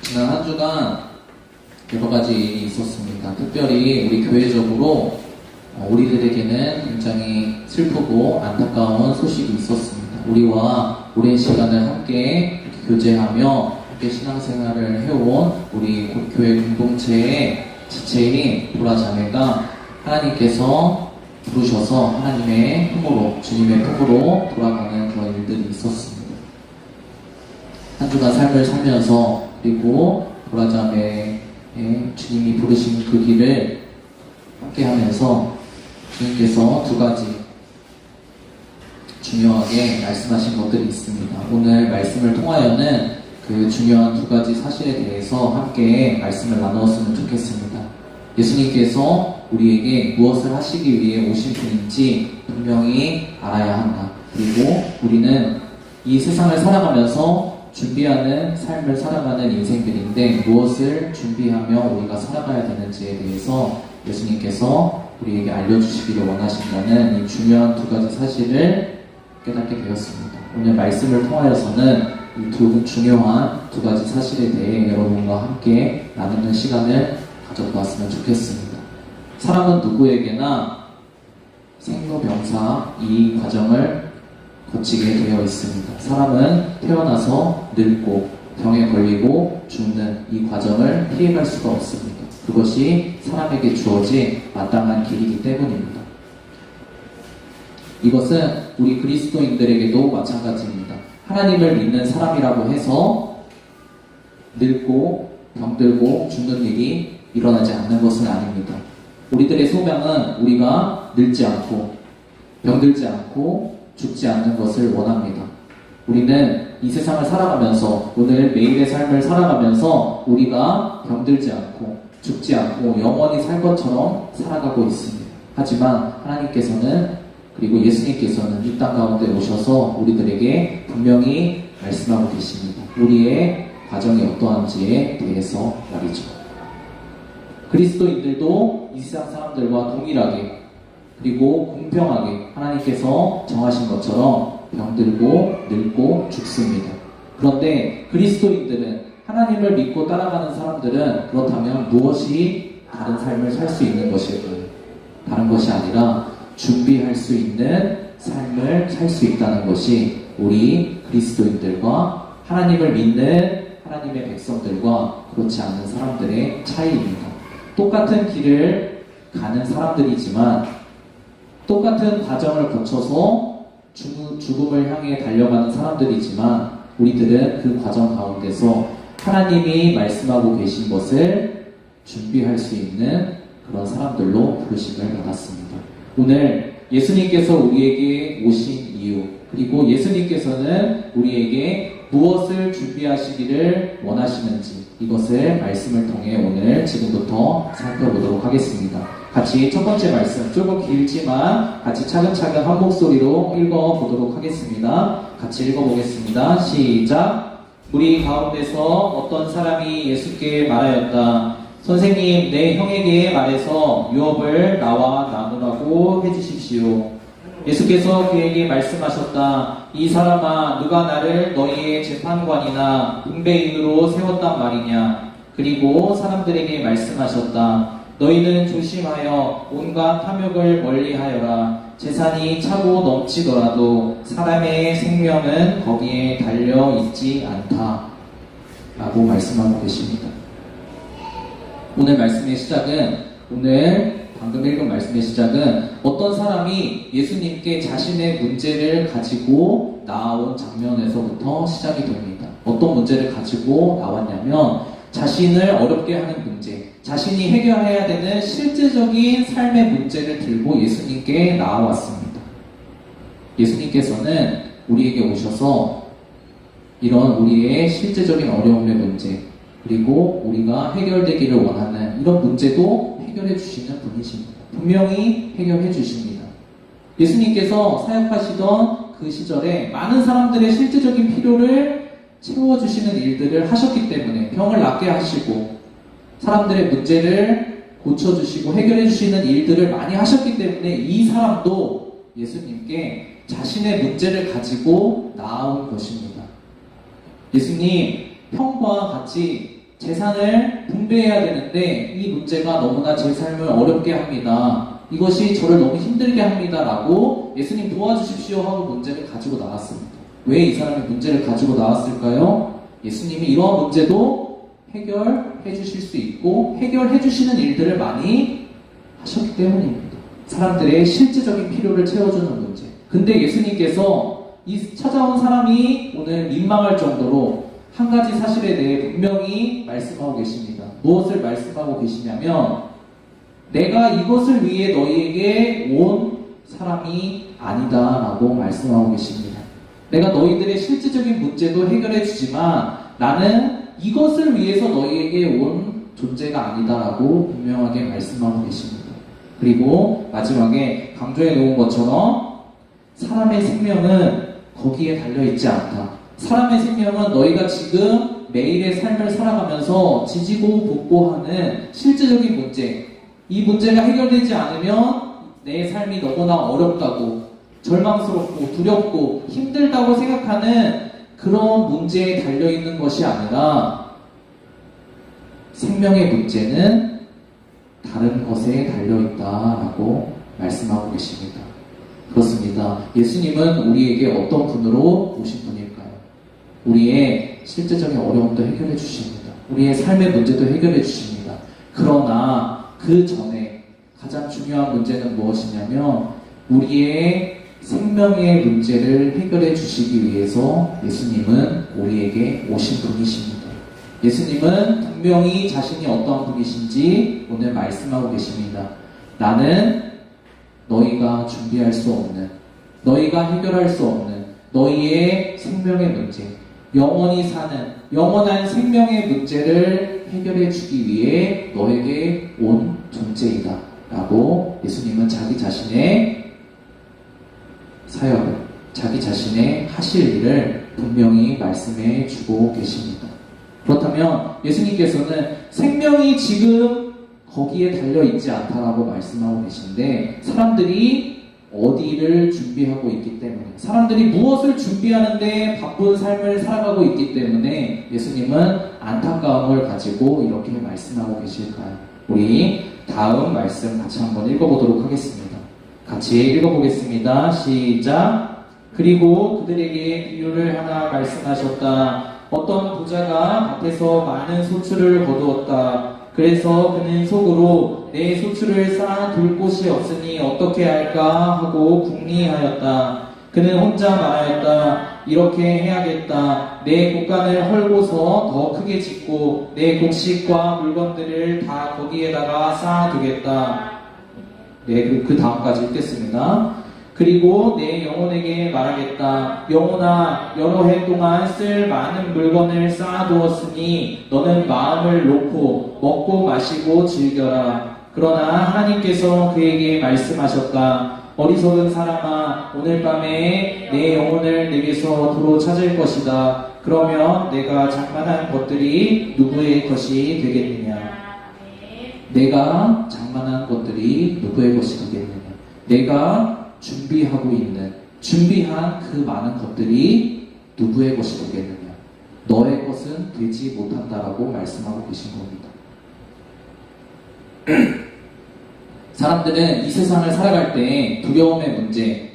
지난 한 주간 여러 가지 일이 있었습니다. 특별히 우리 교회적으로 우리들에게는 굉장히 슬프고 안타까운 소식이 있었습니다. 우리와 오랜 시간을 함께 교제하며 함께 신앙생활을 해온 우리 교회 공동체의 지체인 보라자매가 하나님께서 부르셔서 하나님의 품으로, 주님의 품으로 돌아가는 그런 일들이 있었습니다. 한 주간 삶을 살면서 그리고 보라자매의 주님이 부르신 그 길을 함께 하면서 주님께서 두 가지 중요하게 말씀하신 것들이 있습니다. 오늘 말씀을 통하여는 그 중요한 두 가지 사실에 대해서 함께 말씀을 나누었으면 좋겠습니다. 예수님께서 우리에게 무엇을 하시기 위해 오신 분인지 분명히 알아야 한다. 그리고 우리는 이 세상을 살아가면서 준비하는 삶을 살아가는 인생들인데 무엇을 준비하며 우리가 살아가야 되는지에 대해서 예수님께서 우리에게 알려주시기를 원하신다는 이 중요한 두 가지 사실을 깨닫게 되었습니다. 오늘 말씀을 통하여서는 이 두 중요한 두 가지 사실에 대해 여러분과 함께 나누는 시간을 가져보았으면 좋겠습니다. 사람은 누구에게나 생로병사 이 과정을 거치게 되어 있습니다. 사람은 태어나서 늙고 병에 걸리고 죽는 이 과정을 피해갈 수가 없습니다. 그것이 사람에게 주어진 마땅한 길이기 때문입니다. 이것은 우리 그리스도인들에게도 마찬가지입니다. 하나님을 믿는 사람이라고 해서 늙고 병들고 죽는 일이 일어나지 않는 것은 아닙니다. 우리들의 소명은 우리가 늙지 않고 병들지 않고 죽지 않는 것을 원합니다. 우리는 이 세상을 살아가면서 오늘 매일의 삶을 살아가면서 우리가 병들지 않고 죽지 않고 영원히 살 것처럼 살아가고 있습니다. 하지만 하나님께서는 그리고 예수님께서는 이 땅 가운데 오셔서 우리들에게 분명히 말씀하고 계십니다. 우리의 과정이 어떠한지에 대해서 말이죠. 그리스도인들도 이 세상 사람들과 동일하게 그리고 공평하게 하나님께서 정하신 것처럼 병들고 늙고 죽습니다. 그런데 그리스도인들은 하나님을 믿고 따라가는 사람들은 그렇다면 무엇이 다른 삶을 살 수 있는 것일까요? 다른 것이 아니라 준비할 수 있는 삶을 살 수 있다는 것이 우리 그리스도인들과 하나님을 믿는 하나님의 백성들과 그렇지 않은 사람들의 차이입니다. 똑같은 길을 가는 사람들이지만 똑같은 과정을 거쳐서 죽음을 향해 달려가는 사람들이지만 우리들은 그 과정 가운데서 하나님이 말씀하고 계신 것을 준비할 수 있는 그런 사람들로 부르심을 받았습니다. 오늘 예수님께서 우리에게 오신 이유 그리고 예수님께서는 우리에게 무엇을 준비하시기를 원하시는지 이것을 말씀을 통해 오늘 지금부터 살펴보도록 하겠습니다. 같이 첫 번째 말씀 조금 길지만 같이 차근차근 한 목소리로 읽어보도록 하겠습니다. 같이 읽어보겠습니다. 시작. 우리 가운데서 어떤 사람이 예수께 말하였다. 선생님, 내 형에게 말해서 유업을 나와 나누라고 해주십시오. 예수께서 그에게 말씀하셨다. 이 사람아, 누가 나를 너희의 재판관이나 분배인으로 세웠단 말이냐. 그리고 사람들에게 말씀하셨다. 너희는 조심하여 온갖 탐욕을 멀리하여라. 재산이 차고 넘치더라도 사람의 생명은 거기에 달려있지 않다. 라고 말씀하고 계십니다. 오늘 말씀의 시작은 오늘 방금 읽은 말씀의 시작은 어떤 사람이 예수님께 자신의 문제를 가지고 나온 장면에서부터 시작이 됩니다. 어떤 문제를 가지고 나왔냐면 자신을 어렵게 하는 문제, 자신이 해결해야 되는 실제적인 삶의 문제를 들고 예수님께 나와왔습니다. 예수님께서는 우리에게 오셔서 이런 우리의 실제적인 어려움의 문제 그리고 우리가 해결되기를 원하는 이런 문제도 해결해 주시는 분이십니다. 분명히 해결해 주십니다. 예수님께서 사역하시던 그 시절에 많은 사람들의 실제적인 필요를 채워주시는 일들을 하셨기 때문에 병을 낫게 하시고 사람들의 문제를 고쳐주시고 해결해 주시는 일들을 많이 하셨기 때문에 이 사람도 예수님께 자신의 문제를 가지고 나아온 것입니다. 예수님, 형과 같이 재산을 분배해야 되는데 이 문제가 너무나 제 삶을 어렵게 합니다. 이것이 저를 너무 힘들게 합니다. 라고 예수님 도와주십시오 하고 문제를 가지고 나왔습니다. 왜 이 사람이 문제를 가지고 나왔을까요? 예수님이 이러한 문제도 해결해 주실 수 있고 해결해 주시는 일들을 많이 하셨기 때문입니다. 사람들의 실제적인 필요를 채워주는 문제. 근데 예수님께서 이 찾아온 사람이 오늘 민망할 정도로 한 가지 사실에 대해 분명히 말씀하고 계십니다. 무엇을 말씀하고 계시냐면 내가 이것을 위해 너희에게 온 사람이 아니다 라고 말씀하고 계십니다. 내가 너희들의 실질적인 문제도 해결해 주지만 나는 이것을 위해서 너희에게 온 존재가 아니다 라고 분명하게 말씀하고 계십니다. 그리고 마지막에 강조해 놓은 것처럼 사람의 생명은 거기에 달려있지 않다. 사람의 생명은 너희가 지금 매일의 삶을 살아가면서 지지고 볶고하는 실질적인 문제, 이 문제가 해결되지 않으면 내 삶이 너무나 어렵다고 절망스럽고 두렵고 힘들다고 생각하는 그런 문제에 달려있는 것이 아니라 생명의 문제는 다른 것에 달려있다라고 말씀하고 계십니다. 그렇습니다. 예수님은 우리에게 어떤 분으로 오신 분일까요? 우리의 실제적인 어려움도 해결해 주십니다. 우리의 삶의 문제도 해결해 주십니다. 그러나 그 전에 가장 중요한 문제는 무엇이냐면 우리의 생명의 문제를 해결해 주시기 위해서 예수님은 우리에게 오신 분이십니다. 예수님은 분명히 자신이 어떠한 분이신지 오늘 말씀하고 계십니다. 나는 너희가 준비할 수 없는, 너희가 해결할 수 없는 너희의 생명의 문제, 영원히 사는 영원한 생명의 문제를 해결해 주기 위해 너에게 온 존재이다 라고 예수님은 자기 자신의 사역을, 자기 자신의 하실 일을 분명히 말씀해 주고 계십니다. 그렇다면 예수님께서는 생명이 지금 거기에 달려있지 않다라고 말씀하고 계신데 사람들이 어디를 준비하고 있기 때문에, 사람들이 무엇을 준비하는데 바쁜 삶을 살아가고 있기 때문에 예수님은 안타까움을 가지고 이렇게 말씀하고 계실까요? 우리 다음 말씀 같이 한번 읽어보도록 하겠습니다. 같이 읽어보겠습니다. 시작. 그리고 그들에게 비유를 하나 말씀하셨다. 어떤 부자가 밭에서 많은 소출을 거두었다. 그래서 그는 속으로 내 소출을 쌓아둘 곳이 없으니 어떻게 할까 하고 궁리하였다. 그는 혼자 말하였다. 이렇게 해야겠다. 내 곳간을 헐고서 더 크게 짓고 내 곡식과 물건들을 다 거기에다가 쌓아두겠다. 네, 그 다음까지 읽겠습니다. 그리고 내 영혼에게 말하겠다. 영혼아, 여러 해 동안 쓸 많은 물건을 쌓아두었으니 너는 마음을 놓고 먹고 마시고 즐겨라. 그러나 하나님께서 그에게 말씀하셨다. 어리석은 사람아, 오늘 밤에 내 영혼을 내게서 도로 찾을 것이다. 그러면 내가 장만한 것들이 누구의 것이 되겠느냐? 내가 장만한 것들이 누구의 것이 되겠느냐? 내가 준비한 그 많은 것들이 누구의 것이 되겠느냐? 너의 것은 되지 못한다라고 말씀하고 계신 겁니다. 사람들은 이 세상을 살아갈 때 두려움의 문제,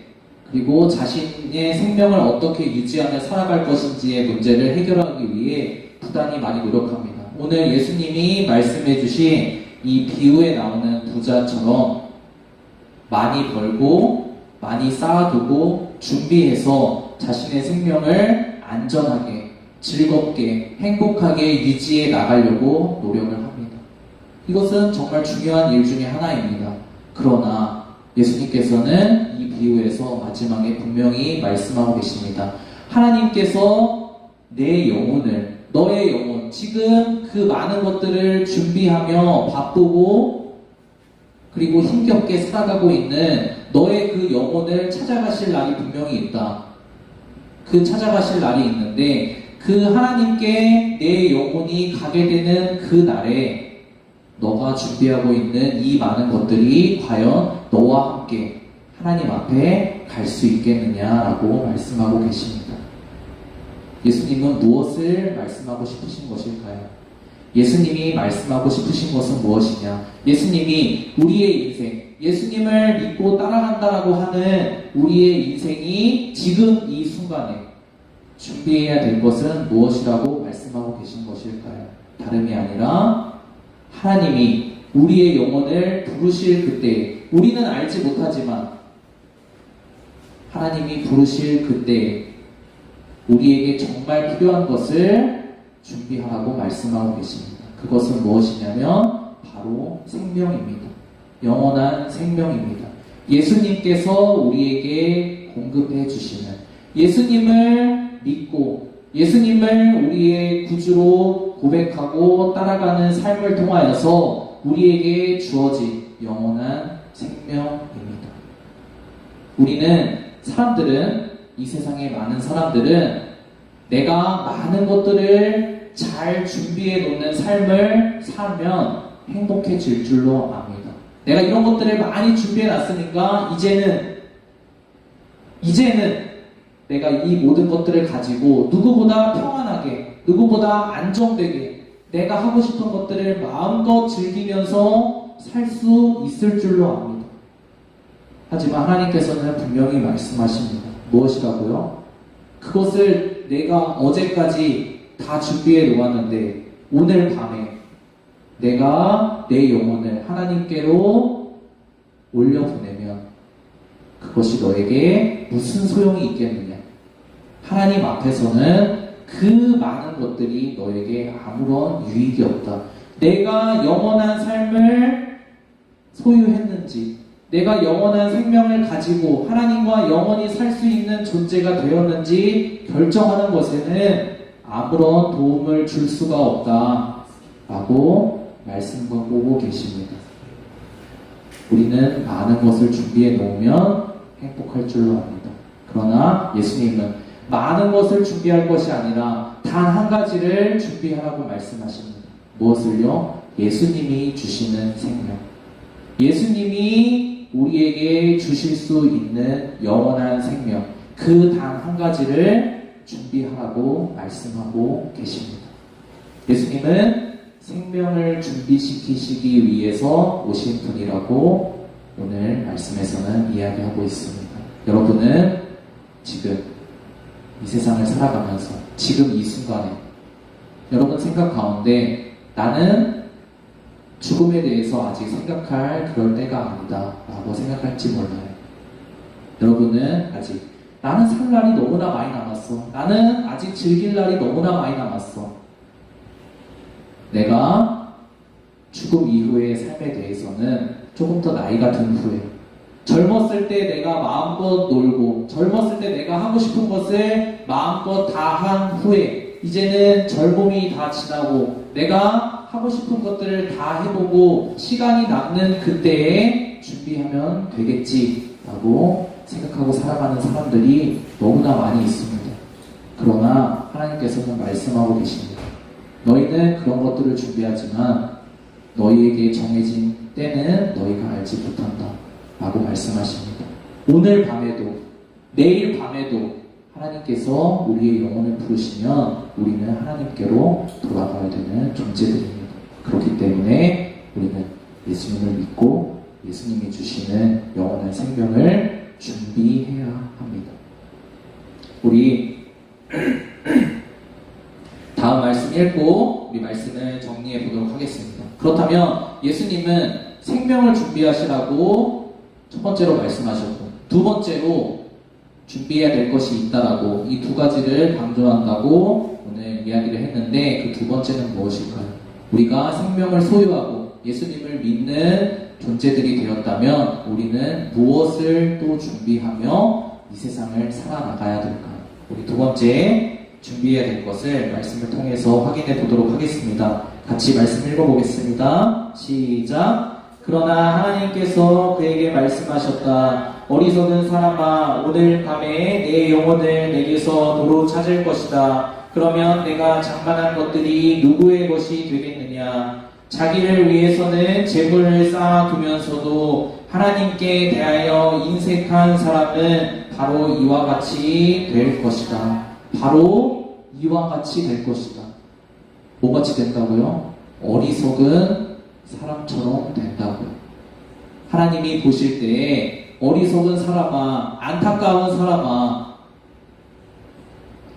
그리고 자신의 생명을 어떻게 유지하며 살아갈 것인지의 문제를 해결하기 위해 부단히 많이 노력합니다. 오늘 예수님이 말씀해 주신 이 비유에 나오는 부자처럼 많이 벌고 많이 쌓아두고 준비해서 자신의 생명을 안전하게, 즐겁게, 행복하게 유지해 나가려고 노력을 합니다. 이것은 정말 중요한 일 중에 하나입니다. 그러나 예수님께서는 이 비유에서 마지막에 분명히 말씀하고 계십니다. 하나님께서 내 영혼을, 너의 영혼, 지금 그 많은 것들을 준비하며 바쁘고 그리고 힘겹게 살아가고 있는 너의 그 영혼을 찾아가실 날이 분명히 있다. 그 찾아가실 날이 있는데 그 하나님께 내 영혼이 가게 되는 그 날에 너가 준비하고 있는 이 많은 것들이 과연 너와 함께 하나님 앞에 갈 수 있겠느냐라고 말씀하고 계십니다. 예수님은 무엇을 말씀하고 싶으신 것일까요? 예수님이 말씀하고 싶으신 것은 무엇이냐? 예수님이 우리의 인생, 예수님을 믿고 따라간다라고 하는 우리의 인생이 지금 이 순간에 준비해야 될 것은 무엇이라고 말씀하고 계신 것일까요? 다름이 아니라 하나님이 우리의 영혼을 부르실 그때, 우리는 알지 못하지만 하나님이 부르실 그때 우리에게 정말 필요한 것을 준비하라고 말씀하고 계십니다. 그것은 무엇이냐면 바로 생명입니다. 영원한 생명입니다. 예수님께서 우리에게 공급해 주시는, 예수님을 믿고 예수님을 우리의 구주로 고백하고 따라가는 삶을 통하여서 우리에게 주어진 영원한 생명입니다. 사람들은, 이 세상에 많은 사람들은 내가 많은 것들을 잘 준비해 놓는 삶을 살면 행복해질 줄로 압니다. 내가 이런 것들을 많이 준비해 놨으니까 이제는 내가 이 모든 것들을 가지고 누구보다 평안하게, 누구보다 안정되게 내가 하고 싶은 것들을 마음껏 즐기면서 살 수 있을 줄로 압니다. 하지만 하나님께서는 분명히 말씀하십니다. 무엇이라고요? 그것을 내가 어제까지 다 준비해 놓았는데 오늘 밤에 내가 내 영혼을 하나님께로 올려보내면 그것이 너에게 무슨 소용이 있겠느냐? 하나님 앞에서는 그 많은 것들이 너에게 아무런 유익이 없다. 내가 영원한 삶을 소유했는지, 내가 영원한 생명을 가지고 하나님과 영원히 살 수 있는 존재가 되었는지 결정하는 것에는 아무런 도움을 줄 수가 없다 라고 말씀하고 계십니다. 우리는 많은 것을 준비해 놓으면 행복할 줄로 압니다. 그러나 예수님은 많은 것을 준비할 것이 아니라 단 한 가지를 준비하라고 말씀하십니다. 무엇을요? 예수님이 주시는 생명. 예수님이 우리에게 주실 수 있는 영원한 생명, 그 단 한 가지를 준비하라고 말씀하고 계십니다. 예수님은 생명을 준비시키시기 위해서 오신 분이라고 오늘 말씀에서는 이야기하고 있습니다. 여러분은 지금 이 세상을 살아가면서 지금 이 순간에 여러분 생각 가운데 나는 죽음에 대해서 아직 생각할 그럴 때가 아니다 라고 생각할지 몰라요. 여러분은 아직 나는 살 날이 너무나 많이 남았어. 나는 아직 즐길 날이 너무나 많이 남았어. 내가 죽음 이후의 삶에 대해서는 조금 더 나이가 든 후에, 젊었을 때 내가 마음껏 놀고 젊었을 때 내가 하고 싶은 것을 마음껏 다 한 후에 이제는 젊음이 다 지나고 내가 하고 싶은 것들을 다 해보고 시간이 남는 그때에 준비하면 되겠지 라고 생각하고 살아가는 사람들이 너무나 많이 있습니다. 그러나 하나님께서는 말씀하고 계십니다. 너희는 그런 것들을 준비하지만 너희에게 정해진 때는 너희가 알지 못한다 라고 말씀하십니다. 오늘 밤에도 내일 밤에도 하나님께서 우리의 영혼을 부르시면 우리는 하나님께로 돌아가야 되는 존재들입니다. 그렇기 때문에 우리는 예수님을 믿고 예수님이 주시는 영원한 생명을 준비해야 합니다. 우리 다음 말씀 읽고 우리 말씀을 정리해 보도록 하겠습니다. 그렇다면 예수님은 생명을 준비하시라고 첫 번째로 말씀하셨고 두 번째로 준비해야 될 것이 있다라고 이 두 가지를 강조한다고 오늘 이야기를 했는데 그 두 번째는 무엇일까요? 우리가 생명을 소유하고 예수님을 믿는 존재들이 되었다면 우리는 무엇을 또 준비하며 이 세상을 살아나가야 될까요? 우리 두 번째 준비해야 될 것을 말씀을 통해서 확인해 보도록 하겠습니다. 같이 말씀 읽어보겠습니다. 시작! 그러나 하나님께서 그에게 말씀하셨다. 어리석은 사람아, 오늘 밤에 내 영혼을 내게서 도로 찾을 것이다. 그러면 내가 장만한 것들이 누구의 것이 되겠느냐? 자기를 위해서는 재물을 쌓아두면서도 하나님께 대하여 인색한 사람은 바로 이와 같이 될 것이다. 바로 이와 같이 될 것이다. 뭐같이 된다고요? 어리석은 사람처럼 된다고요. 하나님이 보실 때에 어리석은 사람아, 안타까운 사람아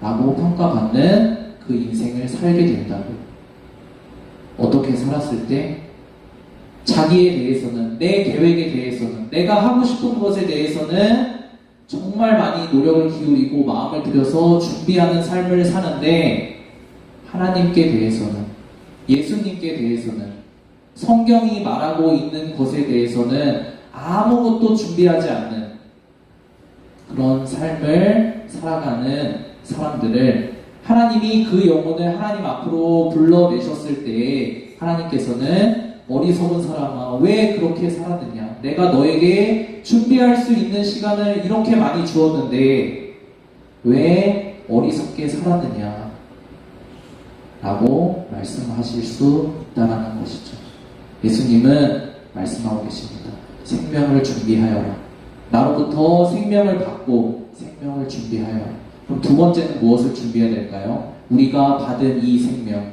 라고 평가받는 그 인생을 살게 된다고요. 어떻게 살았을 때? 자기에 대해서는, 내 계획에 대해서는, 내가 하고 싶은 것에 대해서는 정말 많이 노력을 기울이고 마음을 들여서 준비하는 삶을 사는데, 하나님께 대해서는, 예수님께 대해서는, 성경이 말하고 있는 것에 대해서는 아무것도 준비하지 않는 그런 삶을 살아가는 사람들을 하나님이 그 영혼을 하나님 앞으로 불러내셨을 때 하나님께서는 어리석은 사람아, 왜 그렇게 살았느냐? 내가 너에게 준비할 수 있는 시간을 이렇게 많이 주었는데 왜 어리석게 살았느냐? 라고 말씀하실 수 있다는 것이죠. 예수님은 말씀하고 계십니다. 생명을 준비하여라. 나로부터 생명을 받고 생명을 준비하여라. 그럼 두 번째는 무엇을 준비해야 될까요? 우리가 받은 이 생명,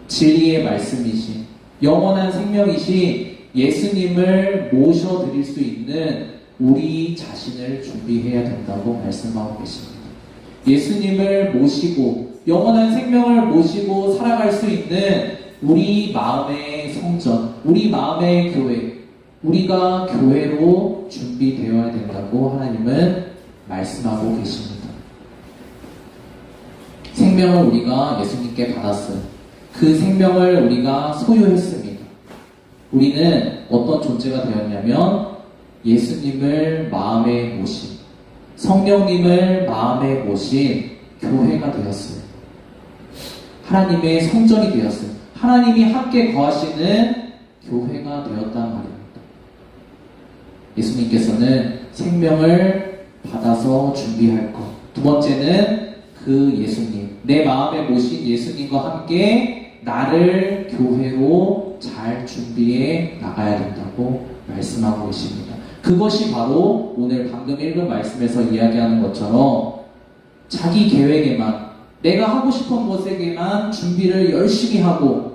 진리의 말씀이신 영원한 생명이신 예수님을 모셔드릴 수 있는 우리 자신을 준비해야 된다고 말씀하고 계십니다. 예수님을 모시고 영원한 생명을 모시고 살아갈 수 있는 우리 마음의 성전, 우리 마음의 교회, 우리가 교회로 준비되어야 된다고 하나님은 말씀하고 계십니다. 생명을 우리가 예수님께 받았어요. 그 생명을 우리가 소유했습니다. 우리는 어떤 존재가 되었냐면 예수님을 마음에 모신, 성령님을 마음에 모신 교회가 되었어요. 하나님의 성전이 되었어요. 하나님이 함께 거하시는 교회가 되었단 말입니다. 예수님께서는 생명을 받아서 준비할 것. 두 번째는 그 예수님, 내 마음에 모신 예수님과 함께 나를 교회로 잘 준비해 나가야 된다고 말씀하고 계십니다. 그것이 바로 오늘 방금 읽은 말씀에서 이야기하는 것처럼 자기 계획에만, 내가 하고 싶은 것에게만 준비를 열심히 하고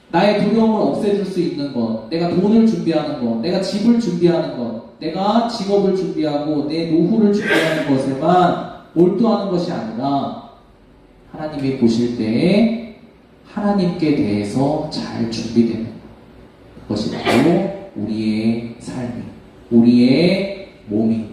나의 두려움을 없애줄 수 있는 것, 내가 돈을 준비하는 것, 내가 집을 준비하는 것, 내가 직업을 준비하고 내 노후를 준비하는 것에만 몰두하는 것이 아니라 하나님이 보실 때에 하나님께 대해서 잘 준비되는 것이 바로 우리의 삶이, 우리의 몸이,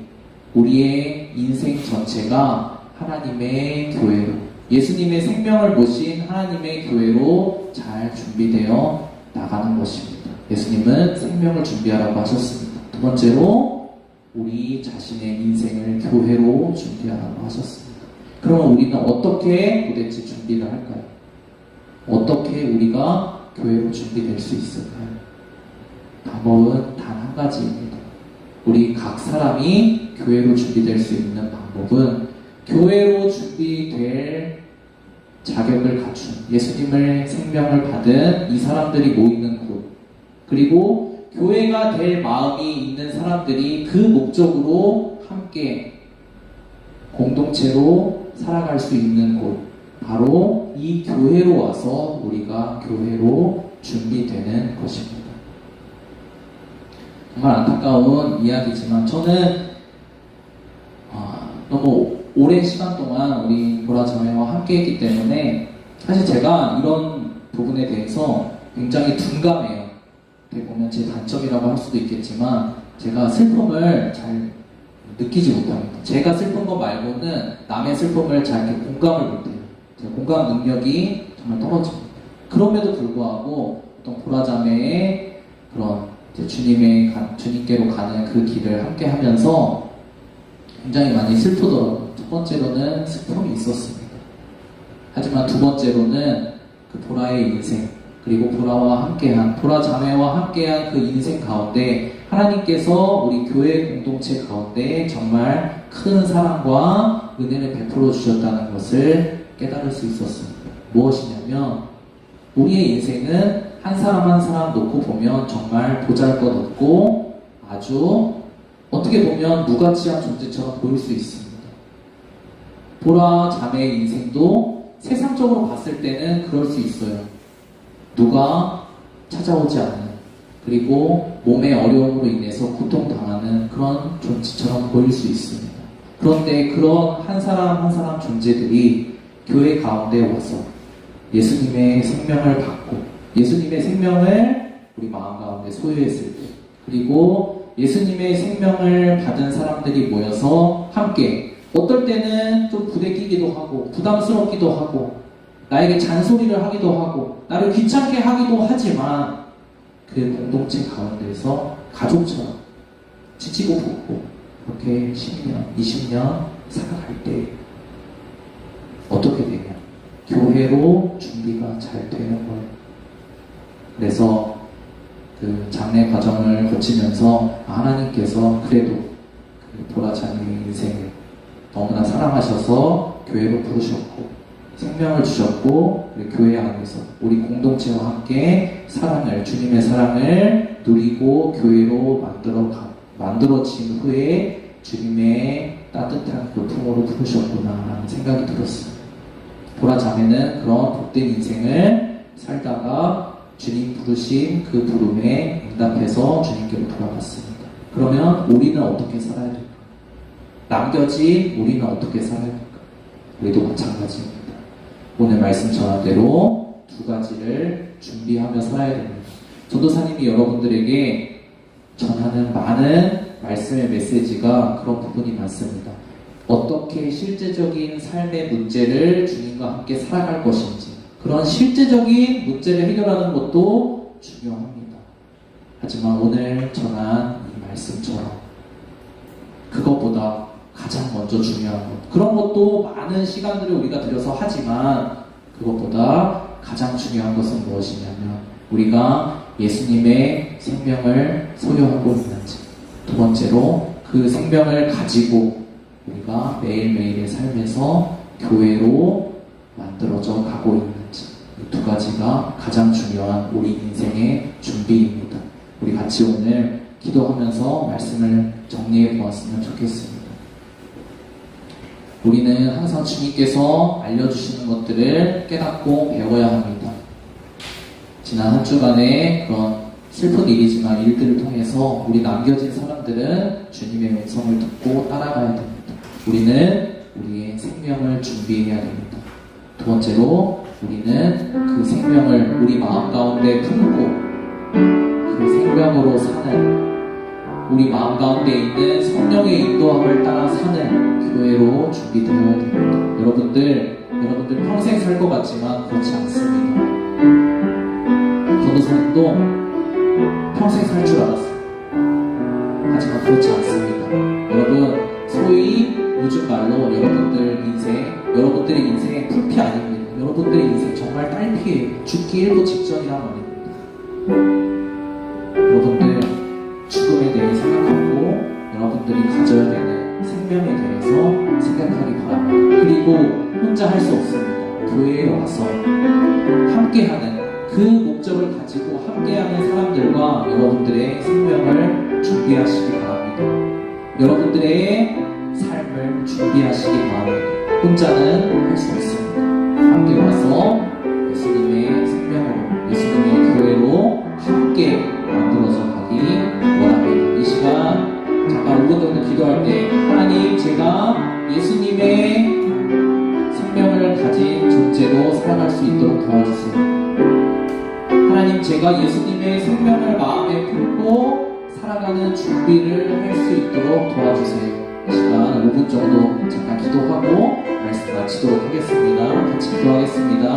우리의 인생 전체가 하나님의 교회로, 예수님의 생명을 모신 하나님의 교회로 잘 준비되어 나가는 것입니다. 예수님은 생명을 준비하라고 하셨습니다. 두 번째로 우리 자신의 인생을 교회로 준비하라고 하셨습니다. 그러면 우리는 어떻게 도대체 준비를 할까요? 어떻게 우리가 교회로 준비될 수 있을까요? 방법은 단 한 가지입니다. 우리 각 사람이 교회로 준비될 수 있는 방법은 교회로 준비될 자격을 갖춘, 예수님의 생명을 받은 이 사람들이 모이는 곳, 그리고 교회가 될 마음이 있는 사람들이 그 목적으로 함께 공동체로 살아갈 수 있는 곳, 바로 이 교회로 와서 우리가 교회로 준비되는 것입니다. 정말 안타까운 이야기지만 저는 너무 오랜 시간 동안 우리 보라자매와 함께 했기 때문에 사실 제가 이런 부분에 대해서 굉장히 둔감해요. 어떻게 보면 제 단점이라고 할 수도 있겠지만 제가 슬픔을 잘 느끼지 못합니다. 제가 슬픈 거 말고는 남의 슬픔을 잘 이렇게 공감을 못해요. 제 공감 능력이 정말 떨어집니다. 그럼에도 불구하고 어떤 보라자매의 그런 주님께로 가는 그 길을 함께 하면서 굉장히 많이 슬프더라고요. 첫 번째로는 슬픔이 있었습니다. 하지만 두 번째로는 그 보라의 인생, 그리고 보라와 함께한, 보라 자매와 함께한 그 인생 가운데 하나님께서 우리 교회 공동체 가운데 정말 큰 사랑과 은혜를 베풀어 주셨다는 것을 깨달을 수 있었습니다. 무엇이냐면 우리의 인생은 한 사람 한 사람 놓고 보면 정말 보잘것없고 아주 어떻게 보면 무가치한 존재처럼 보일 수 있습니다. 보라 자매의 인생도 세상적으로 봤을 때는 그럴 수 있어요. 누가 찾아오지 않는, 그리고 몸의 어려움으로 인해서 고통당하는 그런 존재처럼 보일 수 있습니다. 그런데 그런 한 사람 한 사람 존재들이 교회 가운데 와서 예수님의 생명을 받고 예수님의 생명을 우리 마음 가운데 소유했을 때, 그리고 예수님의 생명을 받은 사람들이 모여서 함께, 어떨 때는 좀 부대끼기도 하고 부담스럽기도 하고 나에게 잔소리를 하기도 하고 나를 귀찮게 하기도 하지만, 그 공동체 가운데서 가족처럼 지치고 볶고 그렇게 10년, 20년 살아갈 때 어떻게 되냐? 교회로 준비가 잘 되는 거예요. 그래서 그 장례 과정을 거치면서 하나님께서 그래도 그 보라자님의 인생을 너무나 사랑하셔서 교회로 부르셨고 생명을 주셨고, 교회 안에서 우리 공동체와 함께 사랑을, 주님의 사랑을 누리고 교회로 만들어진 후에 주님의 따뜻한 그 품으로 부르셨구나라는 생각이 들었습니다. 보라자매는 그런 복된 인생을 살다가 주님 부르신 그 부름에 응답해서 주님께로 돌아갔습니다. 그러면 우리는 어떻게 살아야 될까? 남겨진 우리는 어떻게 살아야 될까? 우리도 마찬가지입니다. 오늘 말씀 전한대로 두 가지를 준비하며 살아야 됩니다. 전도사님이 여러분들에게 전하는 많은 말씀의 메시지가 그런 부분이 많습니다. 어떻게 실제적인 삶의 문제를 주님과 함께 살아갈 것인지, 그런 실제적인 문제를 해결하는 것도 중요합니다. 하지만 오늘 전한 이 말씀처럼 그것보다 가장 먼저 중요한 것, 그런 것도 많은 시간들을 우리가 들여서 하지만 그것보다 가장 중요한 것은 무엇이냐면 우리가 예수님의 생명을 소유하고 있는지, 두 번째로 그 생명을 가지고 우리가 매일매일의 삶에서 교회로 만들어져 가고 있는지, 이 두 가지가 가장 중요한 우리 인생의 준비입니다. 우리 같이 오늘 기도하면서 말씀을 정리해 보았으면 좋겠습니다. 우리는 항상 주님께서 알려주시는 것들을 깨닫고 배워야 합니다. 지난 한 주간의 그런 슬픈 일이지만 일들을 통해서 우리 남겨진 사람들은 주님의 음성을 듣고 따라가야 됩니다. 우리는 우리의 생명을 준비해야 됩니다. 두 번째로 우리는 그 생명을 우리 마음 가운데 품고 그 생명으로 사는, 우리 마음 가운데 있는 성령의 인도함을 따라 사는 교회로 준비되어야 됩니다. 여러분들 평생 살 것 같지만 그렇지 않습니다. 전도사님도 평생 살 줄 알았어요. 하지만 그렇지 않습니다. 여러분, 소위 요즘 말로 여러분들의 인생의 풀피 아닙니다. 여러분들의 인생 정말 딸피예요. 죽기 일보 직전이란 말입니다. 여러분들 죽음에 대해 생각하고 여러분들이 가져야 되는 생명에 대해서 생각하기 바랍니다. 그리고 혼자 할 수 없습니다. 교회에 와서 함께하는 그 목적을 가지고 함께하는 사람들과 여러분들의 생명을 준비하시기 바랍니다. 여러분들의 삶을 준비하시기 바랍니다. 혼자는 할 수 없습니다. 함께 와서 예수님의 생명으로, 예수님의 교회로 함께 만들어져 가기 원합니다. 이 시간 잠깐 5분 정도 기도할 때, 하나님, 제가 예수님의 생명을 가진 존재로 살아갈 수 있도록 도와주세요. 하나님, 제가 예수님의 생명을 마음에 품고 살아가는 준비를 할 수 있도록 도와주세요. 이 시간 5분 정도 잠깐 기도하고 말씀 마치도록 하겠습니다. 같이 기도하겠습니다.